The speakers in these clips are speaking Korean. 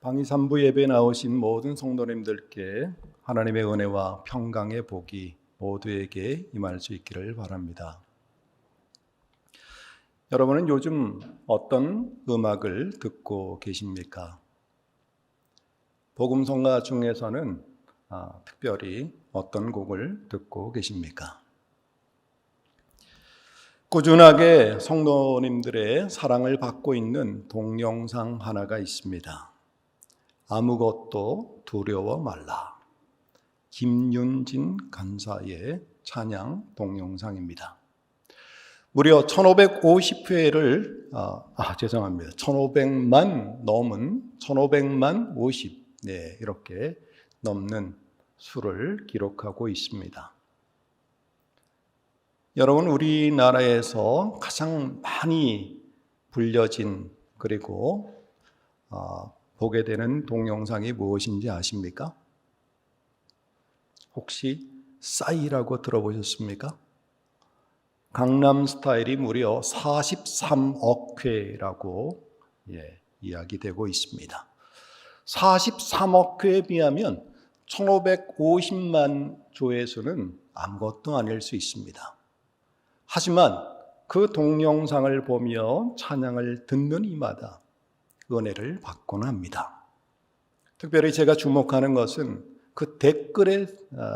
방위산부 예배 나오신 모든 성도님들께 하나님의 은혜와 평강의 복이 모두에게 임할 수 있기를 바랍니다. 여러분은 요즘 어떤 음악을 듣고 계십니까? 복음성가 중에서는 특별히 어떤 곡을 듣고 계십니까? 꾸준하게 성도님들의 사랑을 받고 있는 동영상 하나가 있습니다. 아무것도 두려워 말라. 김윤진 간사의 찬양 동영상입니다. 무려 1550회를 1500만 넘은 1500만 50 이렇게 넘는 수를 기록하고 있습니다. 여러분, 우리나라에서 가장 많이 불려진 그리고 보게 되는 동영상이 무엇인지 아십니까? 혹시 싸이라고 들어보셨습니까? 강남스타일이 무려 43억 회라고 이야기되고 있습니다. 43억 회에 비하면 1550만 조회수는 아무것도 아닐 수 있습니다. 하지만 그 동영상을 보며 찬양을 듣는 이마다 은혜를 받곤 합니다. 특별히 제가 주목하는 것은 그 댓글에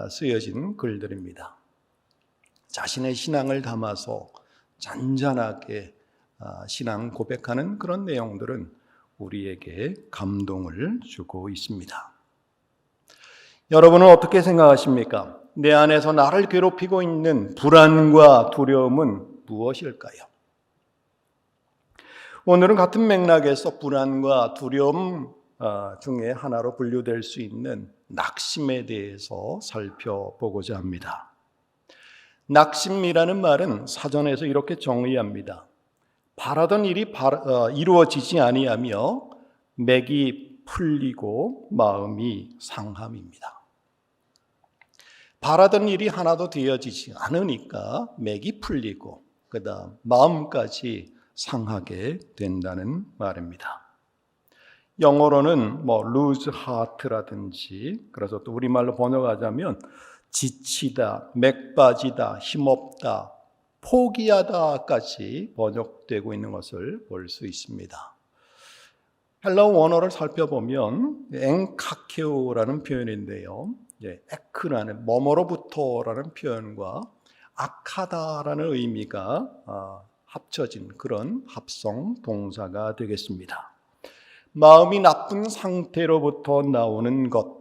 쓰여진 글들입니다. 자신의 신앙을 담아서 잔잔하게 신앙 고백하는 그런 내용들은 우리에게 감동을 주고 있습니다. 여러분은 어떻게 생각하십니까? 내 안에서 나를 괴롭히고 있는 불안과 두려움은 무엇일까요? 오늘은 같은 맥락에서 불안과 두려움 중에 하나로 분류될 수 있는 낙심에 대해서 살펴보고자 합니다. 낙심이라는 말은 사전에서 이렇게 정의합니다. 바라던 일이 이루어지지 아니하며 맥이 풀리고 마음이 상함입니다. 바라던 일이 하나도 되어지지 않으니까 맥이 풀리고 그다음 마음까지 상하게 된다는 말입니다. 영어로는 lose heart라든지, 그래서 또 우리말로 번역하자면 지치다, 맥 빠지다, 힘없다, 포기하다까지 번역되고 있는 것을 볼 수 있습니다. 헬라어 원어를 살펴보면 엥카케오라는 표현인데요. 에크라는 뭐뭐로부터라는 표현과 아카다라는 의미가 합쳐진 그런 합성 동사가 되겠습니다. 마음이 나쁜 상태로부터 나오는 것,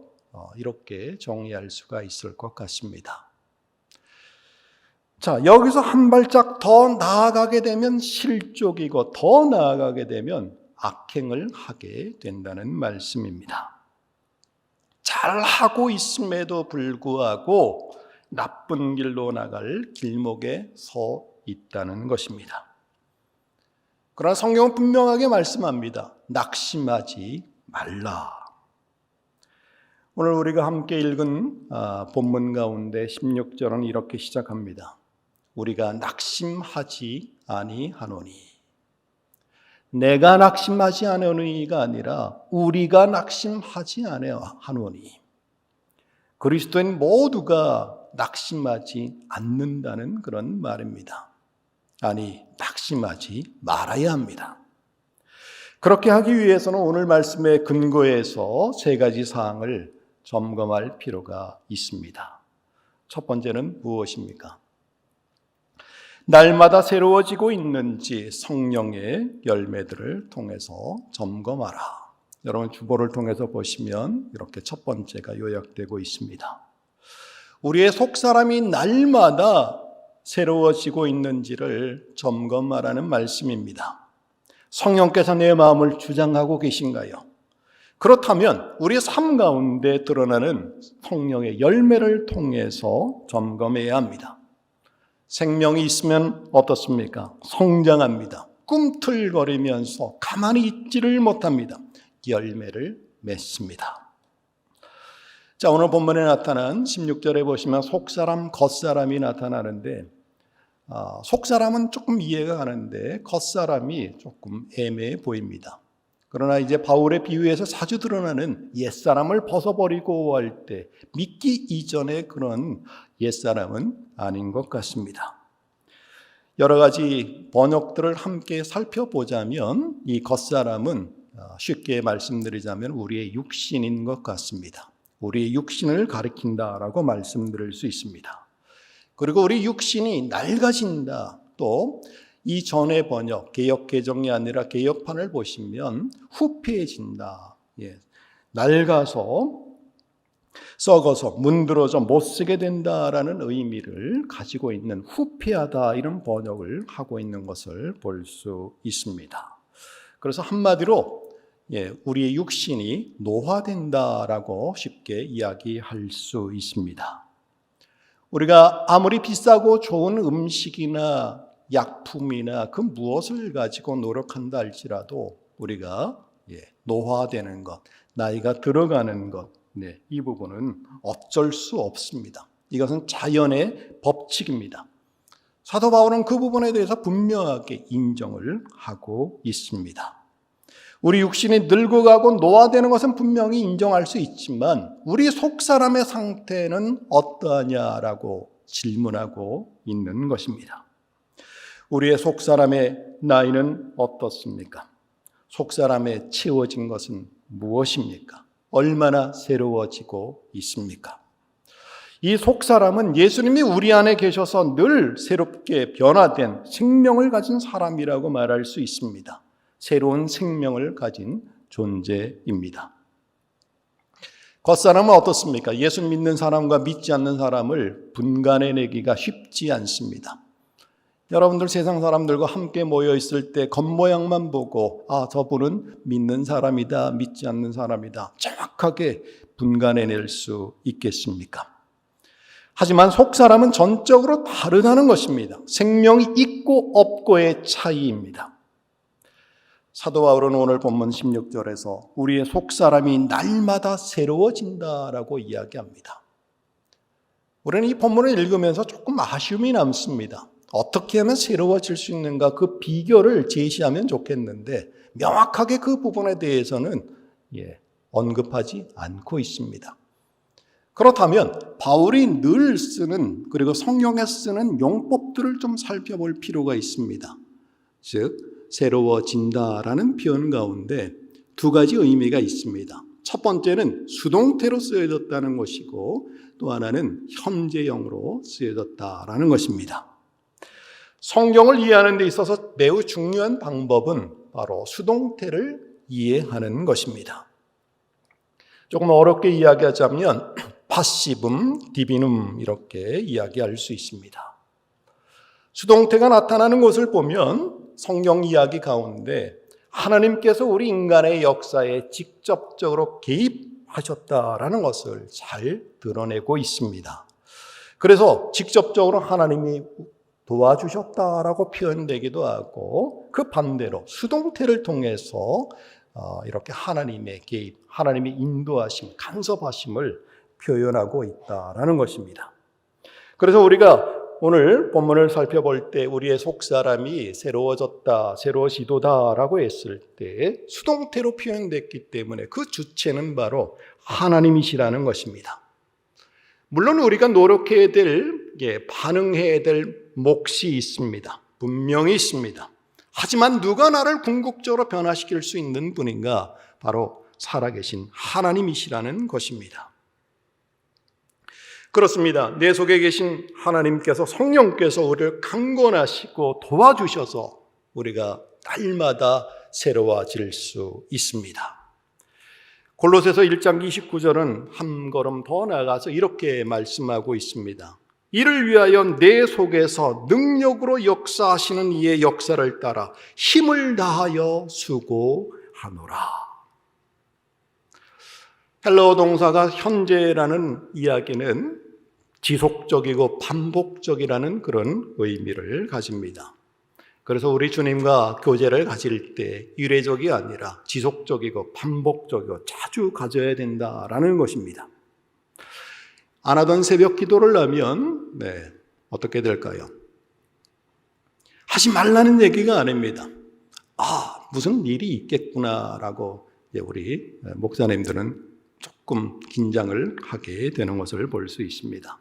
이렇게 정의할 수가 있을 것 같습니다. 자, 여기서 한 발짝 더 나아가게 되면 실족이고 더 나아가게 되면 악행을 하게 된다는 말씀입니다. 잘하고 있음에도 불구하고 나쁜 길로 나갈 길목에 서 있다는 것입니다. 그러나 성경은 분명하게 말씀합니다. 낙심하지 말라. 오늘 우리가 함께 읽은 본문 가운데 16절은 이렇게 시작합니다. 우리가 낙심하지 아니하노니. 내가 낙심하지 않으니가 아니라 우리가 낙심하지 아니하노니. 그리스도인 모두가 낙심하지 않는다는 그런 말입니다. 아니, 낙심하지 말아야 합니다. 그렇게 하기 위해서는 오늘 말씀의 근거에서 세 가지 사항을 점검할 필요가 있습니다. 첫 번째는 무엇입니까? 날마다 새로워지고 있는지 성령의 열매들을 통해서 점검하라. 여러분 주보를 통해서 보시면 이렇게 첫 번째가 요약되고 있습니다. 우리의 속사람이 날마다 새로워지고 있는지를 점검하라는 말씀입니다. 성령께서 내 마음을 주장하고 계신가요? 그렇다면 우리의 삶 가운데 드러나는 성령의 열매를 통해서 점검해야 합니다. 생명이 있으면 어떻습니까? 성장합니다. 꿈틀거리면서 가만히 있지를 못합니다. 열매를 맺습니다. 자, 오늘 본문에 나타난 16절에 보시면 속사람, 겉사람이 나타나는데 속사람은 조금 이해가 가는데 겉사람이 조금 애매해 보입니다. 그러나 이제 바울의 비유에서 자주 드러나는 옛사람을 벗어버리고 할 때 믿기 이전의 그런 옛사람은 아닌 것 같습니다. 여러 가지 번역들을 함께 살펴보자면 이 겉사람은 쉽게 말씀드리자면 우리의 육신인 것 같습니다. 우리의 육신을 가리킨다라고 말씀드릴 수 있습니다. 그리고 우리 육신이 낡아진다. 또 이전의 번역, 개역 개정이 아니라 개역판을 보시면 후패해진다. 낡아서 썩어서 문드러져 못 쓰게 된다라는 의미를 가지고 있는 후패하다 이런 번역을 하고 있는 것을 볼 수 있습니다. 그래서 한마디로 우리의 육신이 노화된다라고 쉽게 이야기할 수 있습니다. 우리가 아무리 비싸고 좋은 음식이나 약품이나 그 무엇을 가지고 노력한다 할지라도 우리가 노화되는 것, 나이가 들어가는 것, 이 부분은 어쩔 수 없습니다. 이것은 자연의 법칙입니다. 사도 바울은 그 부분에 대해서 분명하게 인정을 하고 있습니다. 우리 육신이 늙어가고 노화되는 것은 분명히 인정할 수 있지만 우리 속사람의 상태는 어떠하냐라고 질문하고 있는 것입니다. 우리의 속사람의 나이는 어떻습니까? 속사람에 채워진 것은 무엇입니까? 얼마나 새로워지고 있습니까? 이 속사람은 예수님이 우리 안에 계셔서 늘 새롭게 변화된 생명을 가진 사람이라고 말할 수 있습니다. 새로운 생명을 가진 존재입니다. 겉사람은 어떻습니까? 예수 믿는 사람과 믿지 않는 사람을 분간해내기가 쉽지 않습니다. 여러분들 세상 사람들과 함께 모여 있을 때 겉모양만 보고 저분은 믿는 사람이다, 믿지 않는 사람이다 정확하게 분간해낼 수 있겠습니까? 하지만 속사람은 전적으로 다르다는 것입니다. 생명이 있고 없고의 차이입니다. 사도 바울은 오늘 본문 16절에서 우리의 속사람이 날마다 새로워진다라고 이야기합니다. 우리는 이 본문을 읽으면서 조금 아쉬움이 남습니다. 어떻게 하면 새로워질 수 있는가 그 비결을 제시하면 좋겠는데 명확하게 그 부분에 대해서는 언급하지 않고 있습니다. 그렇다면 바울이 늘 쓰는 그리고 성경에 쓰는 용법들을 좀 살펴볼 필요가 있습니다. 즉 새로워진다라는 표현 가운데 두 가지 의미가 있습니다. 첫 번째는 수동태로 쓰여졌다는 것이고 또 하나는 현재형으로 쓰여졌다라는 것입니다. 성경을 이해하는 데 있어서 매우 중요한 방법은 바로 수동태를 이해하는 것입니다. 조금 어렵게 이야기하자면 파시붐, 디비눔 이렇게 이야기할 수 있습니다. 수동태가 나타나는 것을 보면 성경 이야기 가운데 하나님께서 우리 인간의 역사에 직접적으로 개입하셨다라는 것을 잘 드러내고 있습니다. 그래서 직접적으로 하나님이 도와주셨다라고 표현되기도 하고 그 반대로 수동태를 통해서 이렇게 하나님의 개입, 하나님의 인도하심, 간섭하심을 표현하고 있다라는 것입니다. 그래서 우리가 오늘 본문을 살펴볼 때 우리의 속사람이 새로워졌다, 새로워지도다라고 했을 때 수동태로 표현됐기 때문에 그 주체는 바로 하나님이시라는 것입니다. 물론 우리가 노력해야 될, 반응해야 될 몫이 있습니다. 분명히 있습니다. 하지만 누가 나를 궁극적으로 변화시킬 수 있는 분인가? 바로 살아계신 하나님이시라는 것입니다. 그렇습니다. 내 속에 계신 하나님께서 성령께서 우리를 강권하시고 도와주셔서 우리가 날마다 새로워질 수 있습니다. 골로새서 1장 29절은 한 걸음 더 나아가서 이렇게 말씀하고 있습니다. 이를 위하여 내 속에서 능력으로 역사하시는 이의 역사를 따라 힘을 다하여 수고하노라. 헬라어 동사가 현재라는 이야기는 지속적이고 반복적이라는 그런 의미를 가집니다. 그래서 우리 주님과 교제를 가질 때 유례적이 아니라 지속적이고 반복적이고 자주 가져야 된다라는 것입니다. 안 하던 새벽 기도를 하면 어떻게 될까요? 하지 말라는 얘기가 아닙니다. 무슨 일이 있겠구나라고 우리 목사님들은 조금 긴장을 하게 되는 것을 볼 수 있습니다.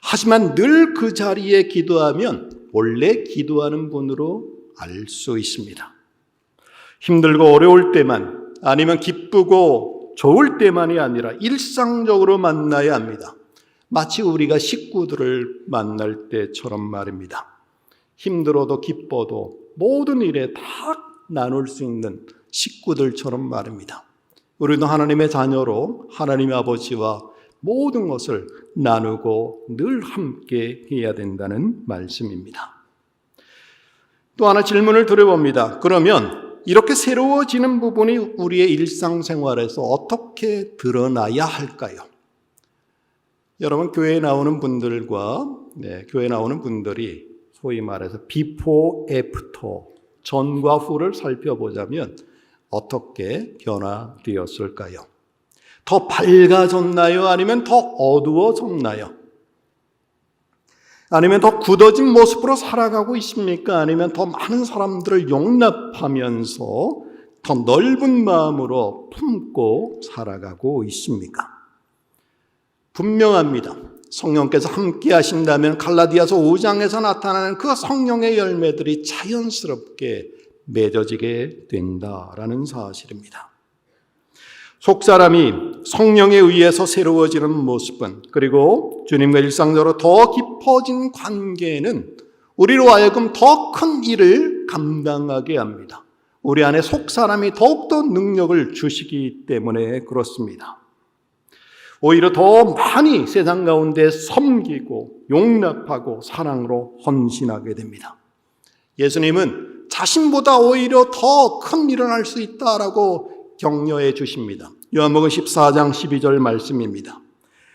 하지만 늘 그 자리에 기도하면 원래 기도하는 분으로 알 수 있습니다. 힘들고 어려울 때만, 아니면 기쁘고 좋을 때만이 아니라 일상적으로 만나야 합니다. 마치 우리가 식구들을 만날 때처럼 말입니다. 힘들어도 기뻐도 모든 일에 다 나눌 수 있는 식구들처럼 말입니다. 우리도 하나님의 자녀로 하나님 아버지와 모든 것을 나누고 늘 함께 해야 된다는 말씀입니다. 또 하나 질문을 드려봅니다. 그러면 이렇게 새로워지는 부분이 우리의 일상생활에서 어떻게 드러나야 할까요? 여러분, 교회에 나오는 분들과 교회에 나오는 분들이 소위 말해서 비포 애프터, 전과 후를 살펴보자면 어떻게 변화되었을까요? 더 밝아졌나요? 아니면 더 어두워졌나요? 아니면 더 굳어진 모습으로 살아가고 있습니까? 아니면 더 많은 사람들을 용납하면서 더 넓은 마음으로 품고 살아가고 있습니까? 분명합니다. 성령께서 함께 하신다면 갈라디아서 5장에서 나타나는 그 성령의 열매들이 자연스럽게 맺어지게 된다라는 사실입니다. 속사람이 성령에 의해서 새로워지는 모습은, 그리고 주님과 일상적으로 더 깊어진 관계는 우리로 하여금 더 큰 일을 감당하게 합니다. 우리 안에 속사람이 더욱더 능력을 주시기 때문에 그렇습니다. 오히려 더 많이 세상 가운데 섬기고 용납하고 사랑으로 헌신하게 됩니다. 예수님은 자신보다 오히려 더 큰 일을 할 수 있다라고 격려해 주십니다. 요한복음 14장 12절 말씀입니다.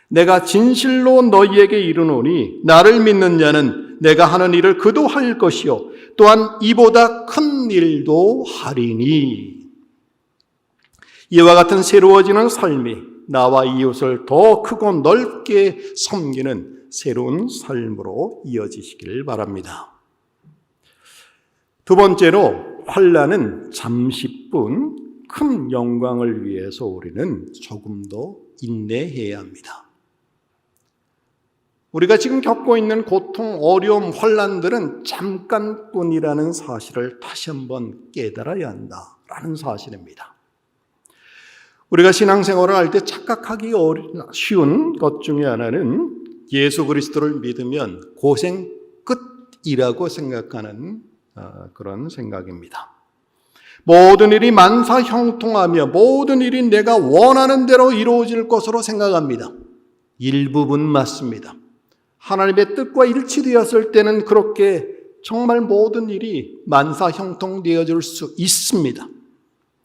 내가 진실로 너희에게 이르노니 나를 믿는 자는 내가 하는 일을 그도 할 것이요 또한 이보다 큰 일도 하리니. 이와 같은 새로워지는 삶이 나와 이웃을 더 크고 넓게 섬기는 새로운 삶으로 이어지시길 바랍니다. 두 번째로, 환난은 잠시뿐 큰 영광을 위해서 우리는 조금 더 인내해야 합니다. 우리가 지금 겪고 있는 고통, 어려움, 환난들은 잠깐뿐이라는 사실을 다시 한번 깨달아야 한다라는 사실입니다. 우리가 신앙생활을 할 때 착각하기 쉬운 것 중에 하나는 예수 그리스도를 믿으면 고생 끝이라고 생각하는 그런 생각입니다. 모든 일이 만사형통하며 모든 일이 내가 원하는 대로 이루어질 것으로 생각합니다. 일부분 맞습니다. 하나님의 뜻과 일치되었을 때는 그렇게 정말 모든 일이 만사형통되어질 수 있습니다.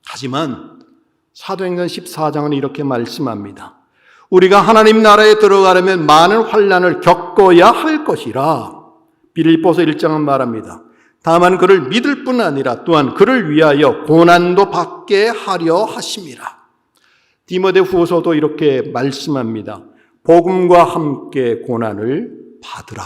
하지만 사도행전 14장은 이렇게 말씀합니다. 우리가 하나님 나라에 들어가려면 많은 환난을 겪어야 할 것이라. 빌립보서 1장은 말합니다. 다만 그를 믿을 뿐 아니라 또한 그를 위하여 고난도 받게 하려 하심이라. 디모데후서도 이렇게 말씀합니다. 복음과 함께 고난을 받으라.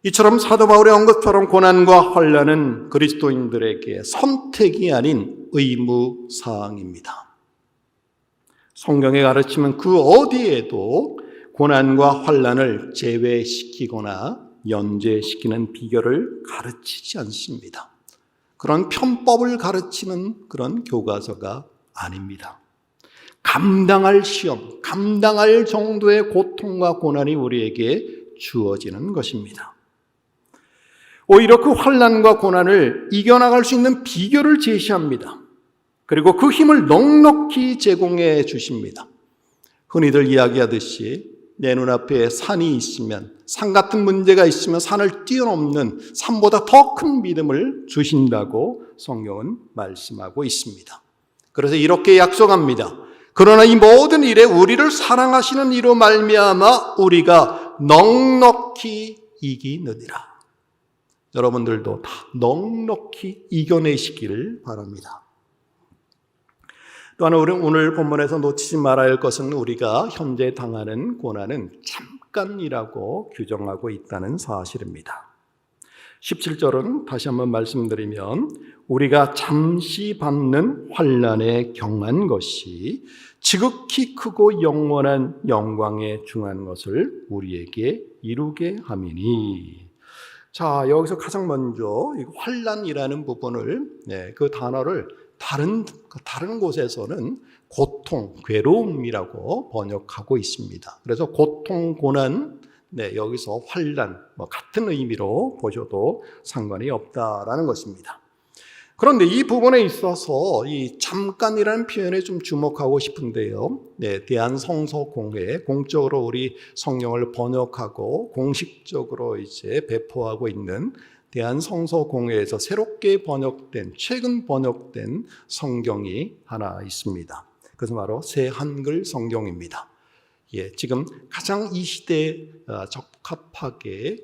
이처럼 사도 바울의 언급처럼 고난과 환난은 그리스도인들에게 선택이 아닌 의무사항입니다. 성경의 가르침은 그 어디에도 고난과 환난을 제외시키거나 연재시키는 비결을 가르치지 않습니다. 그런 편법을 가르치는 그런 교과서가 아닙니다. 감당할 시험, 감당할 정도의 고통과 고난이 우리에게 주어지는 것입니다. 오히려 그 환난과 고난을 이겨나갈 수 있는 비결을 제시합니다. 그리고 그 힘을 넉넉히 제공해 주십니다. 흔히들 이야기하듯이 내 눈앞에 산이 있으면, 산 같은 문제가 있으면 산을 뛰어넘는 산보다 더 큰 믿음을 주신다고 성경은 말씀하고 있습니다. 그래서 이렇게 약속합니다. 그러나 이 모든 일에 우리를 사랑하시는 이로 말미암아 우리가 넉넉히 이기느니라. 여러분들도 다 넉넉히 이겨내시기를 바랍니다. 또한 우리 오늘 본문에서 놓치지 말아야 할 것은 우리가 현재 당하는 고난은 잠깐이라고 규정하고 있다는 사실입니다. 17절은 다시 한번 말씀드리면 우리가 잠시 받는 환난에 경한 것이 지극히 크고 영원한 영광에 중한 것을 우리에게 이루게 함이니. 자, 여기서 가장 먼저 이 환난이라는 부분을 그 단어를 다른 곳에서는 고통, 괴로움이라고 번역하고 있습니다. 그래서 고통, 고난, 여기서 환난 같은 의미로 보셔도 상관이 없다라는 것입니다. 그런데 이 부분에 있어서 이 잠깐이라는 표현에 좀 주목하고 싶은데요. 대한성서공회 공적으로 우리 성경을 번역하고 공식적으로 이제 배포하고 있는 대한성서공회에서 새롭게 번역된 최근 번역된 성경이 하나 있습니다. 그것은 바로 새 한글 성경입니다. 지금 가장 이 시대에 적합하게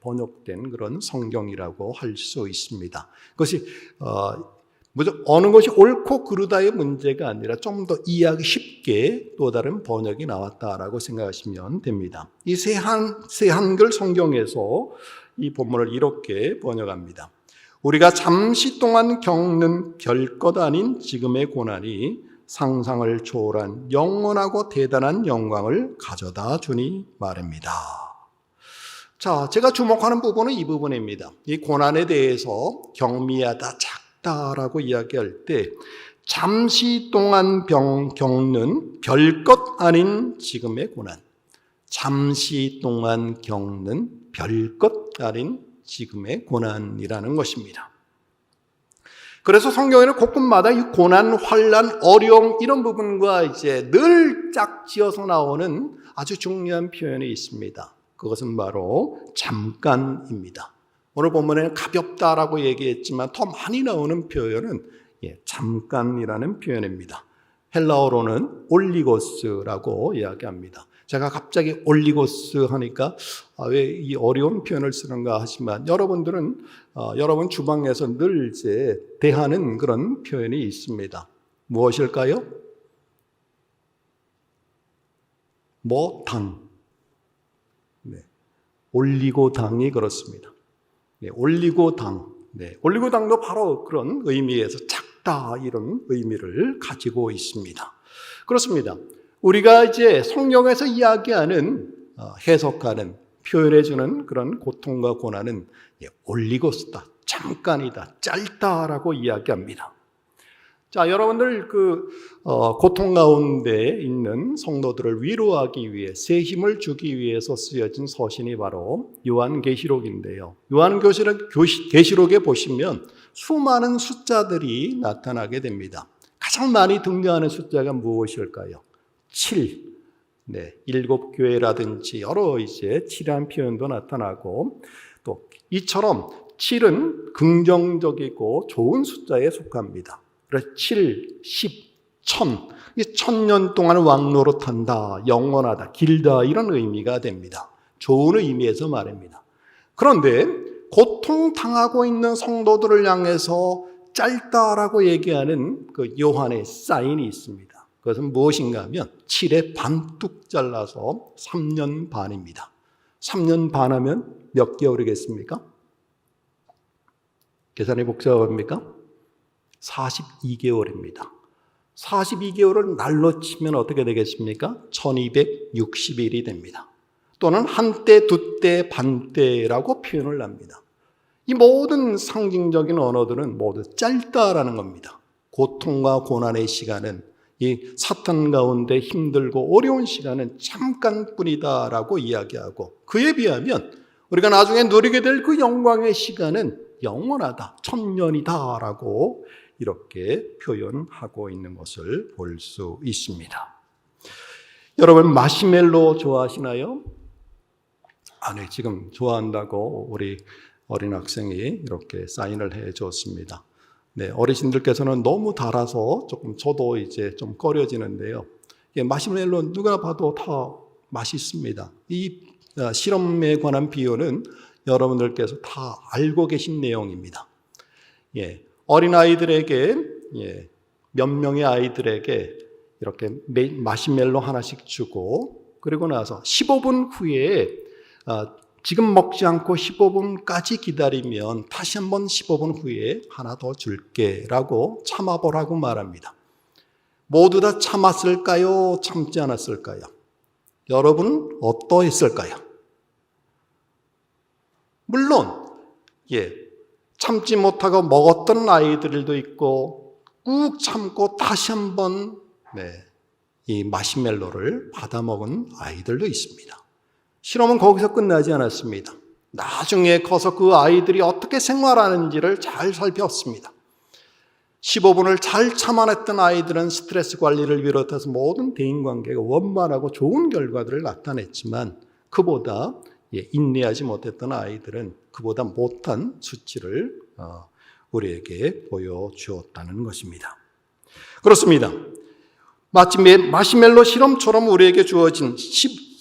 번역된 그런 성경이라고 할 수 있습니다. 그것이 어느 것이 옳고 그르다의 문제가 아니라 좀 더 이해하기 쉽게 또 다른 번역이 나왔다라고 생각하시면 됩니다. 이 새 한글 성경에서 이 본문을 이렇게 번역합니다. 우리가 잠시 동안 겪는 별것 아닌 지금의 고난이 상상을 초월한 영원하고 대단한 영광을 가져다 주니 말입니다. 자, 제가 주목하는 부분은 이 부분입니다. 이 고난에 대해서 경미하다, 작다라고 이야기할 때 잠시 동안 겪는 별것 아닌 지금의 고난, 잠시 동안 겪는 별것 아닌 지금의 고난이라는 것입니다. 그래서 성경에는 곳곳마다 이 고난, 환난, 어려움 이런 부분과 이제 늘 짝지어서 나오는 아주 중요한 표현이 있습니다. 그것은 바로 잠깐입니다. 오늘 본문에는 가볍다라고 얘기했지만 더 많이 나오는 표현은 잠깐이라는 표현입니다. 헬라어로는 올리고스라고 이야기합니다. 제가 갑자기 올리고스 하니까 왜 이 어려운 표현을 쓰는가 하지만 여러분들은 여러분 주방에서 늘 이제 대하는 그런 표현이 있습니다. 무엇일까요? 당. 올리고당이 그렇습니다. 올리고당. 올리고당도 바로 그런 의미에서 작다 이런 의미를 가지고 있습니다. 그렇습니다. 우리가 이제 성경에서 이야기하는 해석하는 표현해주는 그런 고통과 고난은 올리고스다, 잠깐이다, 짧다라고 이야기합니다. 자, 여러분들 고통 가운데 있는 성도들을 위로하기 위해 새 힘을 주기 위해서 쓰여진 서신이 바로 요한계시록인데요. 요한계시록에 보시면 수많은 숫자들이 나타나게 됩니다. 가장 많이 등장하는 숫자가 무엇일까요? 7. 7교회라든지 여러 이제 7이라는 표현도 나타나고 또 이처럼 7은 긍정적이고 좋은 숫자에 속합니다. 그래서 7, 10, 1000. 1000년 동안 왕노릇한다, 영원하다, 길다 이런 의미가 됩니다. 좋은 의미에서 말입니다. 그런데 고통당하고 있는 성도들을 향해서 짧다라고 얘기하는 그 요한의 사인이 있습니다. 그것은 무엇인가 하면 7에 반뚝 잘라서 3년 반입니다. 3년 반 하면 몇 개월이겠습니까? 계산이 복잡합니까? 42개월입니다. 42개월을 날로 치면 어떻게 되겠습니까? 1260일이 됩니다. 또는 한때, 두때, 반때라고 표현을 합니다. 이 모든 상징적인 언어들은 모두 짧다라는 겁니다. 고통과 고난의 시간은 이 사탄 가운데 힘들고 어려운 시간은 잠깐뿐이다라고 이야기하고 그에 비하면 우리가 나중에 누리게 될 그 영광의 시간은 영원하다, 1000년이다라고 이렇게 표현하고 있는 것을 볼 수 있습니다. 여러분 마시멜로 좋아하시나요? 네, 지금 좋아한다고 우리 어린 학생이 이렇게 사인을 해 줬습니다. 어르신들께서는 너무 달아서 조금 저도 이제 좀 꺼려지는데요. 마시멜로 누가 봐도 다 맛있습니다. 이 실험에 관한 비유는 여러분들께서 다 알고 계신 내용입니다. 어린아이들에게, 몇 명의 아이들에게 이렇게 마시멜로 하나씩 주고, 그리고 나서 15분 후에 지금 먹지 않고 15분까지 기다리면 다시 한번 15분 후에 하나 더 줄게 라고 참아보라고 말합니다. 모두 다 참았을까요? 참지 않았을까요? 여러분은 어떠했을까요? 물론 참지 못하고 먹었던 아이들도 있고 꾹 참고 다시 한번 이 마시멜로를 받아 먹은 아이들도 있습니다. 실험은 거기서 끝나지 않았습니다. 나중에 커서 그 아이들이 어떻게 생활하는지를 잘 살폈습니다. 15분을 잘 참아냈던 아이들은 스트레스 관리를 비롯해서 모든 대인관계가 원만하고 좋은 결과들을 나타냈지만 그보다 인내하지 못했던 아이들은 그보다 못한 수치를 우리에게 보여주었다는 것입니다. 그렇습니다. 마치 마시멜로 실험처럼 우리에게 주어진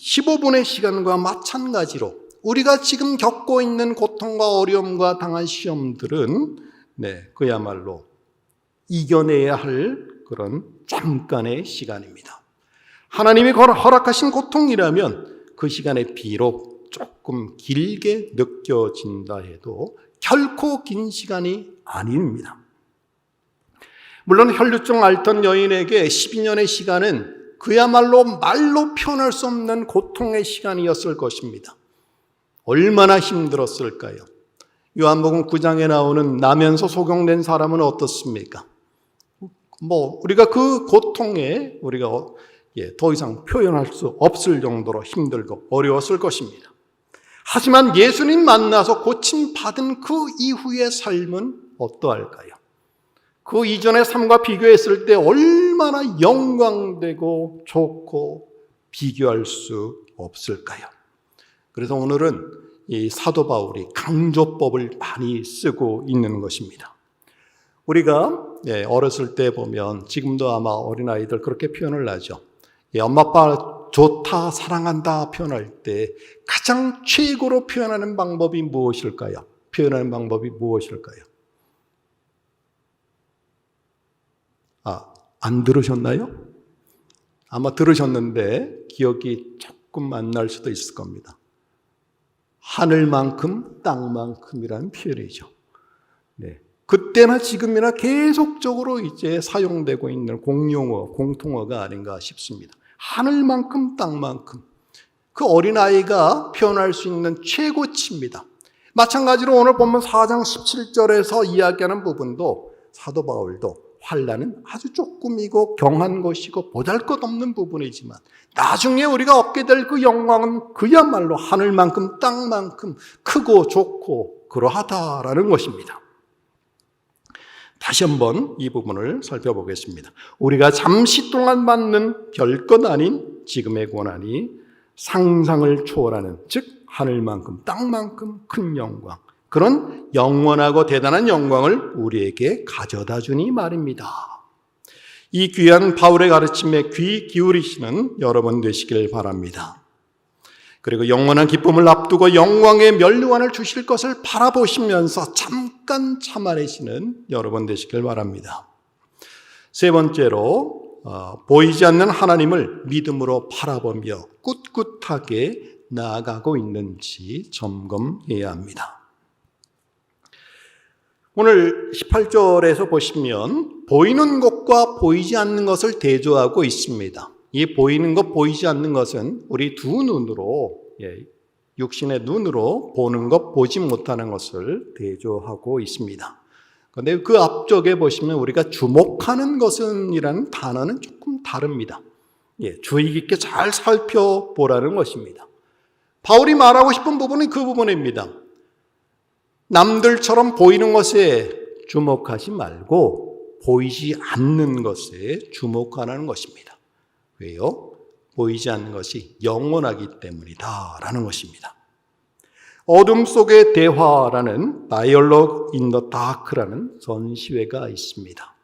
15분의 시간과 마찬가지로 우리가 지금 겪고 있는 고통과 어려움과 당한 시험들은 그야말로 이겨내야 할 그런 잠깐의 시간입니다. 하나님이 허락하신 고통이라면 그 시간에 비록 조금 길게 느껴진다 해도 결코 긴 시간이 아닙니다. 물론 혈루증 앓던 여인에게 12년의 시간은 그야말로 말로 표현할 수 없는 고통의 시간이었을 것입니다. 얼마나 힘들었을까요? 요한복음 9장에 나오는 나면서 소경된 사람은 어떻습니까? 우리가 그 고통에 우리가 더 이상 표현할 수 없을 정도로 힘들고 어려웠을 것입니다. 하지만 예수님 만나서 고침받은 그 이후의 삶은 어떠할까요? 그 이전의 삶과 비교했을 때 얼마나 영광되고 좋고 비교할 수 없을까요? 그래서 오늘은 이 사도 바울이 강조법을 많이 쓰고 있는 것입니다. 우리가 어렸을 때 보면 지금도 아마 어린아이들 그렇게 표현을 하죠. 엄마 아빠 좋다 사랑한다 표현할 때 가장 최고로 표현하는 방법이 무엇일까요? 표현하는 방법이 무엇일까요? 안 들으셨나요? 아마 들으셨는데 기억이 조금 안 날 수도 있을 겁니다. 하늘만큼 땅만큼이라는 표현이죠. 그때나 지금이나 계속적으로 이제 사용되고 있는 공용어, 공통어가 아닌가 싶습니다. 하늘만큼 땅만큼. 그 어린아이가 표현할 수 있는 최고치입니다. 마찬가지로 오늘 본문 4장 17절에서 이야기하는 부분도 사도 바울도 환난은 아주 조금이고 경한 것이고 보잘것없는 부분이지만 나중에 우리가 얻게 될 그 영광은 그야말로 하늘만큼 땅만큼 크고 좋고 그러하다라는 것입니다. 다시 한번 이 부분을 살펴보겠습니다. 우리가 잠시 동안 받는 별것 아닌 지금의 고난이 상상을 초월하는 즉 하늘만큼 땅만큼 큰 영광, 그런 영원하고 대단한 영광을 우리에게 가져다 주니 말입니다. 이 귀한 바울의 가르침에 귀 기울이시는 여러분 되시길 바랍니다. 그리고 영원한 기쁨을 앞두고 영광의 면류관을 주실 것을 바라보시면서 잠깐 참아내시는 여러분 되시길 바랍니다. 세 번째로 보이지 않는 하나님을 믿음으로 바라보며 꿋꿋하게 나아가고 있는지 점검해야 합니다. 오늘 18절에서 보시면 보이는 것과 보이지 않는 것을 대조하고 있습니다. 이 보이는 것, 보이지 않는 것은 우리 두 눈으로, 육신의 눈으로 보는 것, 보지 못하는 것을 대조하고 있습니다. 그런데 그 앞쪽에 보시면 우리가 주목하는 것은 이라는 단어는 조금 다릅니다. 주의 깊게 잘 살펴보라는 것입니다. 바울이 말하고 싶은 부분은 그 부분입니다. 남들처럼 보이는 것에 주목하지 말고 보이지 않는 것에 주목하라는 것입니다. 왜요? 보이지 않는 것이 영원하기 때문이다라는 것입니다. 어둠 속의 대화라는 Dialogue in the Dark라는 전시회가 있습니다.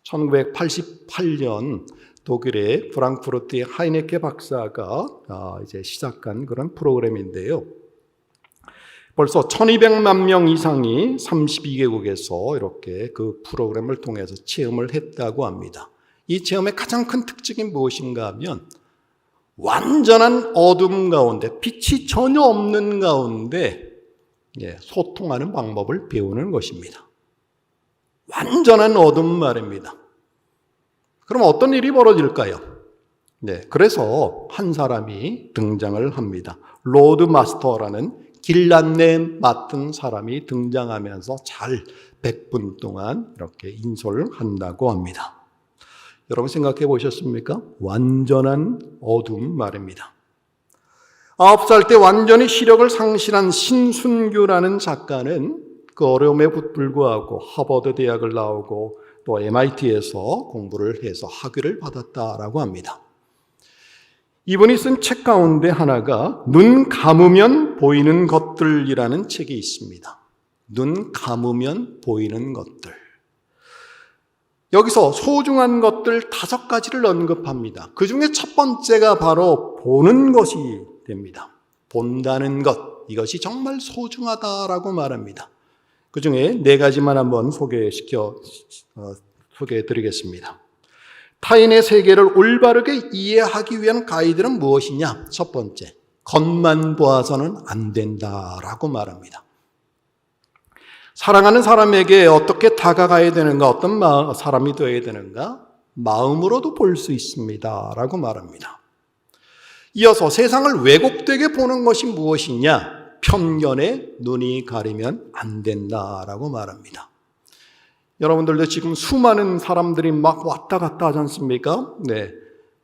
1988년 독일의 프랑크푸르트의 하이네케 박사가 이제 시작한 그런 프로그램인데요. 벌써 1200만 명 이상이 32개국에서 이렇게 그 프로그램을 통해서 체험을 했다고 합니다. 이 체험의 가장 큰 특징이 무엇인가 하면 완전한 어둠 가운데, 빛이 전혀 없는 가운데 소통하는 방법을 배우는 것입니다. 완전한 어둠 말입니다. 그럼 어떤 일이 벌어질까요? 그래서 한 사람이 등장을 합니다. 로드 마스터라는 길 안내 맡은 사람이 등장하면서 잘 100분 동안 이렇게 인솔을 한다고 합니다. 여러분 생각해 보셨습니까? 완전한 어둠 말입니다. 9살 때 완전히 시력을 상실한 신순규라는 작가는 그 어려움에 불구하고 하버드 대학을 나오고 또 MIT에서 공부를 해서 학위를 받았다라고 합니다. 이분이 쓴 책 가운데 하나가 눈 감으면 보이는 것들이라는 책이 있습니다. 눈 감으면 보이는 것들. 여기서 소중한 것들 5가지를 언급합니다. 그 중에 첫 번째가 바로 보는 것이 됩니다. 본다는 것, 이것이 정말 소중하다라고 말합니다. 그 중에 4가지만 한번 소개해 드리겠습니다. 타인의 세계를 올바르게 이해하기 위한 가이드는 무엇이냐? 첫 번째, 겉만 보아서는 안 된다라고 말합니다. 사랑하는 사람에게 어떻게 다가가야 되는가, 어떤 사람이 되어야 되는가? 마음으로도 볼 수 있습니다 라고 말합니다. 이어서 세상을 왜곡되게 보는 것이 무엇이냐? 편견에 눈이 가리면 안 된다라고 말합니다. 여러분들도 지금 수많은 사람들이 막 왔다 갔다 하지 않습니까?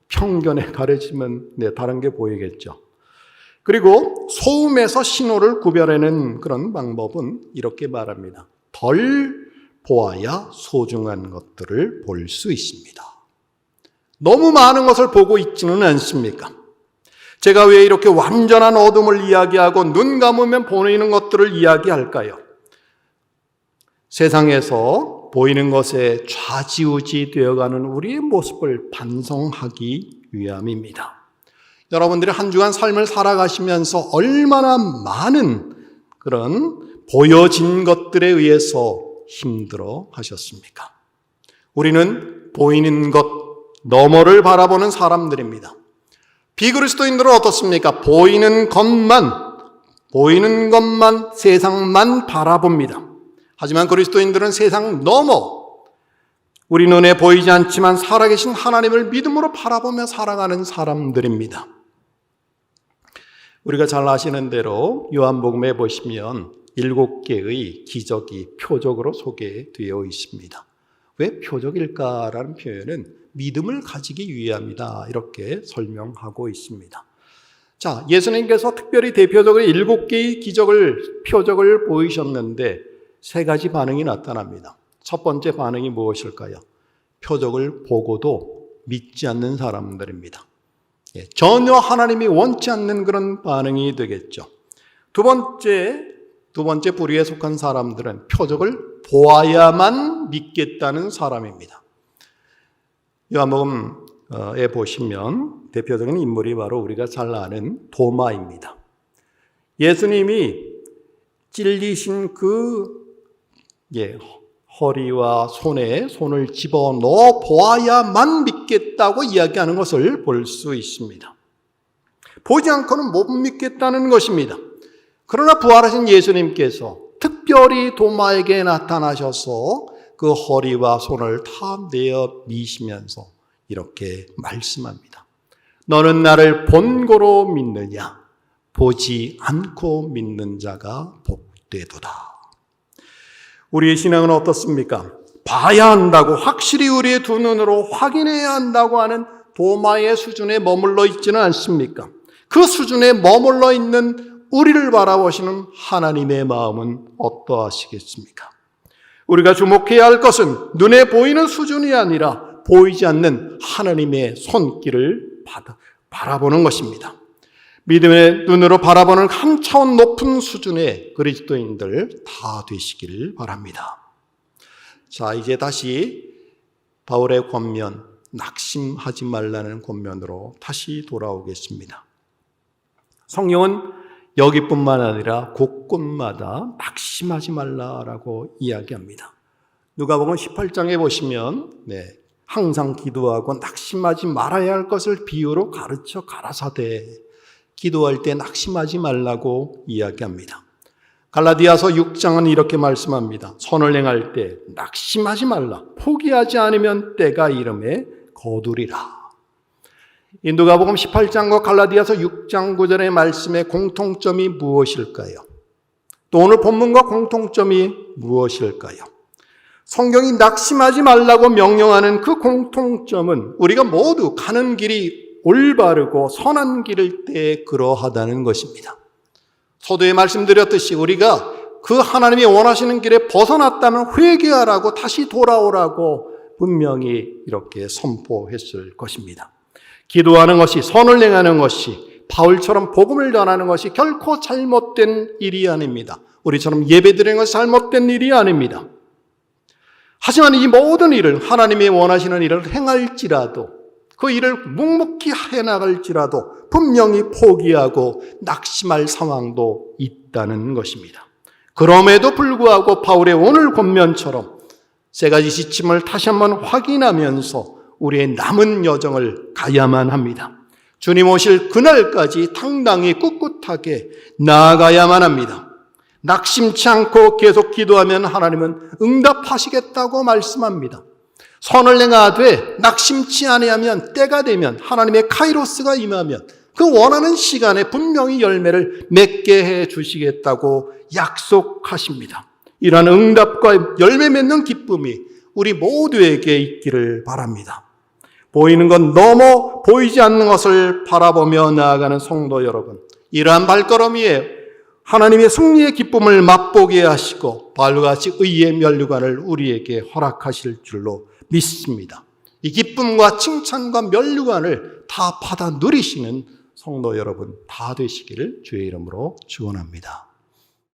편견에 가려지면 다른 게 보이겠죠. 그리고 소음에서 신호를 구별하는 그런 방법은 이렇게 말합니다. 덜 보아야 소중한 것들을 볼 수 있습니다. 너무 많은 것을 보고 있지는 않습니까? 제가 왜 이렇게 완전한 어둠을 이야기하고 눈 감으면 보이는 것들을 이야기할까요? 세상에서 보이는 것에 좌지우지 되어가는 우리의 모습을 반성하기 위함입니다. 여러분들이 한 주간 삶을 살아가시면서 얼마나 많은 그런 보여진 것들에 의해서 힘들어 하셨습니까? 우리는 보이는 것 너머를 바라보는 사람들입니다. 비그리스도인들은 어떻습니까? 보이는 것만, 세상만 바라봅니다. 하지만 그리스도인들은 세상 너머, 우리 눈에 보이지 않지만 살아계신 하나님을 믿음으로 바라보며 살아가는 사람들입니다. 우리가 잘 아시는 대로 요한복음에 보시면 7개의 기적이 표적으로 소개되어 있습니다. 왜 표적일까라는 표현은 믿음을 가지기 위함이다 이렇게 설명하고 있습니다. 자, 예수님께서 특별히 대표적으로 7개의 표적을 보이셨는데 3가지 반응이 나타납니다. 첫 번째 반응이 무엇일까요? 표적을 보고도 믿지 않는 사람들입니다. 전혀 하나님이 원치 않는 그런 반응이 되겠죠. 두 번째 부류에 속한 사람들은 표적을 보아야만 믿겠다는 사람입니다. 요한복음에 보시면 대표적인 인물이 바로 우리가 잘 아는 도마입니다. 예수님이 찔리신 허리와 손에 손을 집어넣어 보아야만 믿겠다고 이야기하는 것을 볼 수 있습니다. 보지 않고는 못 믿겠다는 것입니다. 그러나 부활하신 예수님께서 특별히 도마에게 나타나셔서 그 허리와 손을 다 내어 미시면서 이렇게 말씀합니다. 너는 나를 본고로 믿느냐? 보지 않고 믿는 자가 복되도다. 우리의 신앙은 어떻습니까? 봐야 한다고, 확실히 우리의 두 눈으로 확인해야 한다고 하는 도마의 수준에 머물러 있지는 않습니까? 그 수준에 머물러 있는 우리를 바라보시는 하나님의 마음은 어떠하시겠습니까? 우리가 주목해야 할 것은 눈에 보이는 수준이 아니라 보이지 않는 하나님의 손길을 바라보는 것입니다. 믿음의 눈으로 바라보는 한 차원 높은 수준의 그리스도인들 다 되시길 바랍니다. 자, 이제 다시 바울의 권면, 낙심하지 말라는 권면으로 다시 돌아오겠습니다. 성경은 여기뿐만 아니라 곳곳마다 낙심하지 말라라고 이야기합니다. 누가복음 18장에 보시면 항상 기도하고 낙심하지 말아야 할 것을 비유로 가르쳐 가라사대 기도할 때 낙심하지 말라고 이야기합니다. 갈라디아서 6장은 이렇게 말씀합니다. 선을 행할 때 낙심하지 말라. 포기하지 않으면 때가 이름에 거두리라. 이 누가복음 18장과 갈라디아서 6장 9절의 말씀의 공통점이 무엇일까요? 또 오늘 본문과 공통점이 무엇일까요? 성경이 낙심하지 말라고 명령하는 그 공통점은 우리가 모두 가는 길이 올바르고 선한 길일 때 그러하다는 것입니다. 서두에 말씀드렸듯이 우리가 그 하나님이 원하시는 길에 벗어났다면 회개하라고 다시 돌아오라고 분명히 이렇게 선포했을 것입니다. 기도하는 것이, 선을 행하는 것이, 바울처럼 복음을 전하는 것이 결코 잘못된 일이 아닙니다. 우리처럼 예배드리는 것이 잘못된 일이 아닙니다. 하지만 이 모든 일을, 하나님이 원하시는 일을 행할지라도, 그 일을 묵묵히 해나갈지라도 분명히 포기하고 낙심할 상황도 있다는 것입니다. 그럼에도 불구하고 바울의 오늘 권면처럼 세 가지 지침을 다시 한번 확인하면서 우리의 남은 여정을 가야만 합니다. 주님 오실 그날까지 당당히 꿋꿋하게 나아가야만 합니다. 낙심치 않고 계속 기도하면 하나님은 응답하시겠다고 말씀합니다. 선을 행하되 낙심치 아니하면 때가 되면 하나님의 카이로스가 임하면 그 원하는 시간에 분명히 열매를 맺게 해 주시겠다고 약속하십니다. 이러한 응답과 열매 맺는 기쁨이 우리 모두에게 있기를 바랍니다. 보이는 건 너무 보이지 않는 것을 바라보며 나아가는 성도 여러분, 이러한 발걸음이에 하나님의 승리의 기쁨을 맛보게 하시고 바울과 같이 의의 면류관을 우리에게 허락하실 줄로 믿습니다. 이 기쁨과 칭찬과 면류관을 다 받아 누리시는 성도 여러분 다 되시기를 주의 이름으로 축원합니다.